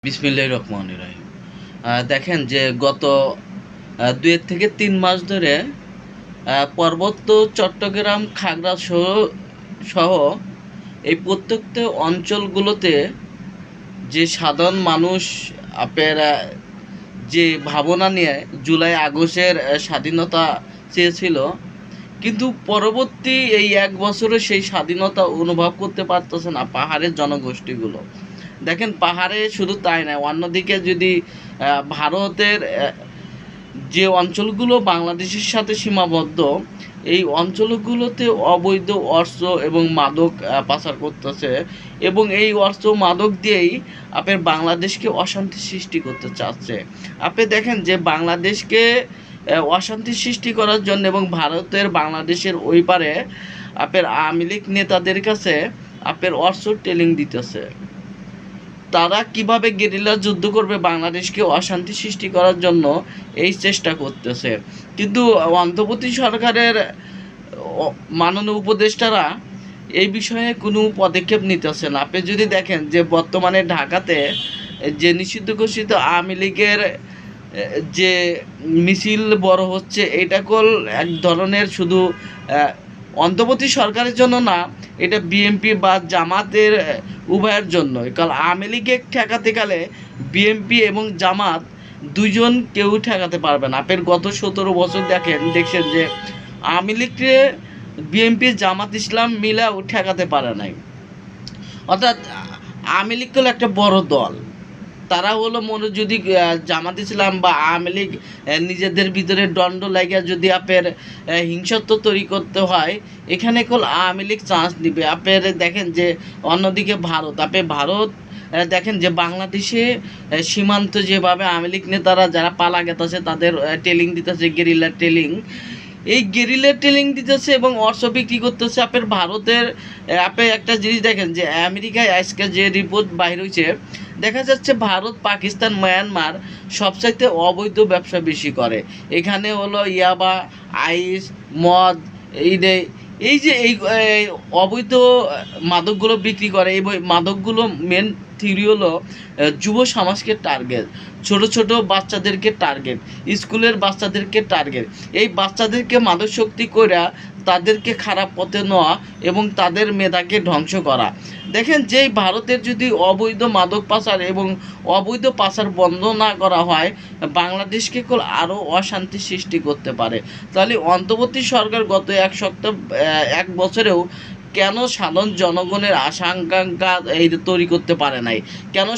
বিসমিল্লাহির রহমানির রহিম। দেখেন যে গত ২ থেকে ৩ মাস ধরে পার্বত্য চট্টগ্রাম, খাগড়াছড়ি সহ এই প্রত্যেকটা অঞ্চলগুলোতে যে সাধারণ মানুষ আপনার যে ভাবনা নিয়ে জুলাই আগস্টের স্বাধীনতা চেয়েছিল, কিন্তু পরবর্তী এই ১ বছরে সেই স্বাধীনতা অনুভব করতে পারতেছে না পাহাড়ের জনগোষ্ঠীগুলো। দেখেন পাহাড়ে শুধু তাই নয়, অন্যদিকে যদি ভারতের যে অঞ্চলগুলো বাংলাদেশের সাথে সীমাবদ্ধ, এই অঞ্চলগুলোতে অবৈধ অস্ত্র এবং মাদক পাচার করতেছে, এবং এই অস্ত্র মাদক দিয়েই আপনার বাংলাদেশকে অশান্তি সৃষ্টি করতে চাচ্ছে। আপনি দেখেন যে বাংলাদেশকে অশান্তি সৃষ্টি করার জন্য এবং ভারতের বাংলাদেশের ওই পারে আপনার আওয়ামী লীগ নেতাদের কাছে আপনার অস্ত্র ট্রেনিং দিতেছে। তারা কিভাবে গেরিলা যুদ্ধ করবে বাংলাদেশকে অশান্তি সৃষ্টি করার জন্য এই চেষ্টা করতেছে। কিন্তু অন্তর্বর্তী সরকারের মাননীয় উপদেষ্টারা এই বিষয়ে কোনো পদক্ষেপ নিতেছে না। আপনি যদি দেখেন যে বর্তমানে ঢাকাতে যে নিষিদ্ধ ঘোষিত আওয়ামী লীগের যে মিছিল বড় হচ্ছে, এটা কল এক ধরনের শুধু অন্তর্বর্তী সরকারের জন্য না, এটা বিএনপি বা জামাতের উভয়ের জন্য। কারণ আওয়ামী লীগকে ঠেকাতে গেলে বিএনপি এবং জামাত দুজন কেউ ঠেকাতে পারবে না। আপনার গত ১৭ বছর দেখছেন যে আওয়ামী লীগকে বিএনপি জামাত ইসলাম মিলাও ঠেকাতে পারে নাই। অর্থাৎ আওয়ামী লীগ হলো একটা বড় দল, তারা হলো যদি জামাত ইসলাম বা আওয়ামী লীগ নিজেদের ভিতরে দ্বন্দ্ব লাগিয়া যদি আপনার হিংসাত্ব তৈরি করতে হয়, এখানে কল আওয়ামী লীগ চান্স নিবে। আপনার দেখেন যে অন্যদিকে ভারত দেখেন যে বাংলাদেশে সীমান্ত যেভাবে আওয়ামী লীগ নেতারা যারা পালা গেতেছে তাদের ট্রেনিং দিতেছে, গেরিলা ট্রেনিং। এই গেরিলা ট্রেনিং দিতেছে এবং অর্থ বিক্রি করতেছে। আপনার ভারতের আপনি একটা জিনিস দেখেন যে আমেরিকায় আজকে যে রিপোর্ট বাইর হয়েছে, দেখা যাচ্ছে ভারত, পাকিস্তান, মায়ানমার সবচাইতে অবৈধ ব্যবসা বেশি করে। এখানে হলো ইয়াবা, আইস, মদ, এই যে এই অবৈধ মাদকগুলো বিক্রি করে। এই মাদকগুলো মেন থিওরি হলো যুব সমাজকে টার্গেট, ছোট ছোট বাচ্চাদেরকে টার্গেট, স্কুলের বাচ্চাদেরকে টার্গেট। এই বাচ্চাদেরকে মাদকশক্তি কইরা তাদেরকে খারাপ পথে নেওয়া এবং তাদের মেধাকে ধ্বংস করা। দেখেন যে ভারতের যদি অবৈধ মাদক পাচার এবং অবৈধ পাচার বন্ধ না করা হয়, বাংলাদেশকে আরও অশান্তি সৃষ্টি করতে পারে। তাহলে অন্তর্বর্তী সরকার গত ১ বছরেও কেন সাধারণ জনগণের আশা আকাঙ্ক্ষা তৈরি করতে পারে নাই? কেন